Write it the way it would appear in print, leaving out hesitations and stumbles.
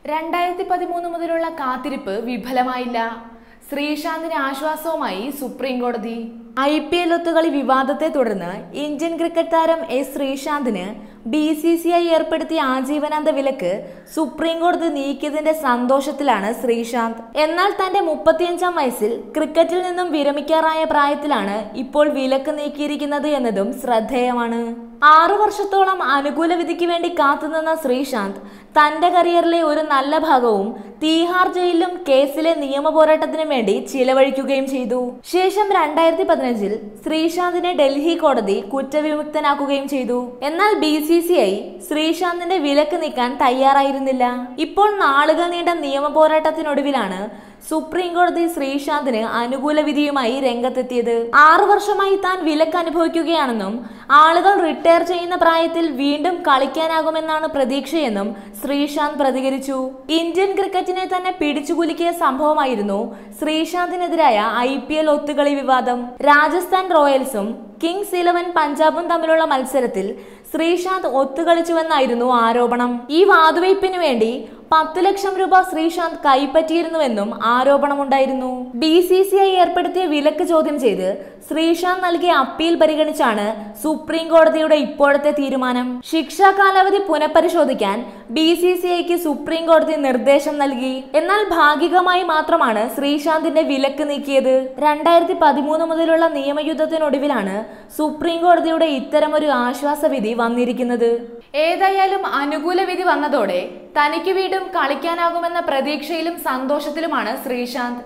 2013 മുതലുള്ള കാത്തിരിപ്പ് വിഫലമായില്ല. ശ്രീശാന്തിന് ആശ്വാസവുമായി സുപ്രീം കോടതി. IPL ഒത്തുകളി വിവാദത്തെ തുടർന്ന് ഇന്ത്യൻ ക്രിക്കറ്റ് താരം എസ് ശ്രീശാന്തിന് BCCI ഏർപ്പെടുത്തിയ ആജീവനാന്ത വിലക്ക് സുപ്രീം കോടതി നീക്കിയതിന്റെ സന്തോഷത്തിലാണ് ശ്രീശാന്ത്. എന്നാൽ തന്റെ 35-ാം വയസ്സിൽ ക്രിക്കറ്റിൽ നിന്നും വിരമിക്കാറായ പ്രായത്തിലാണ് ഇപ്പോൾ വിലക്ക് നീക്കിയിരിക്കുന്നത് എന്നതും ശ്രദ്ധേയമാണ്. 6 വർഷത്തോളം അനുകൂല വിധിക്ക് വേണ്ടി കാത്തുനിന്ന ശ്രീശാന്ത് തന്റെ കരിയറിലെ ഒരു നല്ല ഭാഗവും തീഹാർ ജയിലിലും കേസിലെ നിയമ പോരാട്ടത്തിനു വേണ്ടി ചിലവഴിക്കുകയും ചെയ്തു. ശേഷം 2015-ൽ ശ്രീശാന്തിനെ ഡൽഹി കോടതി കുറ്റവിമുക്തനാക്കുകയും ചെയ്തു. എന്നാൽ BCCI ശ്രീശാന്തിന്റെ വിലക്ക് നീക്കാൻ തയ്യാറായിരുന്നില്ല. ഇപ്പോൾ നാളുകൾ നീണ്ട നിയമ പോരാട്ടത്തിനൊടുവിലാണ് സുപ്രീം കോടതി ശ്രീശാന്തിന് അനുകൂല വിധിയുമായി രംഗത്തെത്തിയത്. 6 വർഷമായി താൻ വിലക്ക് അനുഭവിക്കുകയാണെന്നും ആളുകൾ റിട്ടയർ ചെയ്യുന്ന പ്രായത്തിൽ വീണ്ടും കളിക്കാനാകുമെന്നാണ് പ്രതീക്ഷയെന്നും ശ്രീശാന്ത് പ്രതികരിച്ചു. ഇന്ത്യൻ ക്രിക്കറ്റിനെ തന്നെ പിടിച്ചുകുലുക്കിയ സംഭവമായിരുന്നു ശ്രീശാന്തിനെതിരായ IPL ഒത്തുകളി വിവാദം. രാജസ്ഥാൻ റോയൽസും കിങ്സ് 11 പഞ്ചാബും തമ്മിലുള്ള മത്സരത്തിൽ ശ്രീശാന്ത് ഒത്തുകളിച്ചുവെന്നായിരുന്നു ആരോപണം. ഈ വാതുവയ്പിനു വേണ്ടി 10 ലക്ഷം രൂപ ശ്രീശാന്ത് കൈപ്പറ്റിയിരുന്നുവെന്നും ആരോപണമുണ്ടായിരുന്നു. BCCI ഏർപ്പെടുത്തിയ വിലക്ക് ചോദ്യം ചെയ്ത് ശ്രീശാന്ത് നൽകിയ അപ്പീൽ പരിഗണിച്ചാണ് സുപ്രീം കോടതിയുടെ ഇപ്പോഴത്തെ തീരുമാനം. ശിക്ഷാ കാലാവധി പുനഃപരിശോധിക്കാൻ BCCIക്ക് സുപ്രീം കോടതി നിർദ്ദേശം നൽകി. എന്നാൽ ഭാഗികമായി മാത്രമാണ് ശ്രീശാന്തിന്റെ വിലക്ക് നീക്കിയത്. 2013 മുതലുള്ള നിയമയുദ്ധത്തിനൊടുവിലാണ് സുപ്രീം കോടതിയുടെ ഇത്തരമൊരു ആശ്വാസ വിധി വന്നിരിക്കുന്നത്. ഏതായാലും അനുകൂല വിധി വന്നതോടെ തനിക്ക് വീണ്ടും കളിക്കാനാകുമെന്ന പ്രതീക്ഷയിലും സന്തോഷത്തിലുമാണ് ശ്രീശാന്ത്.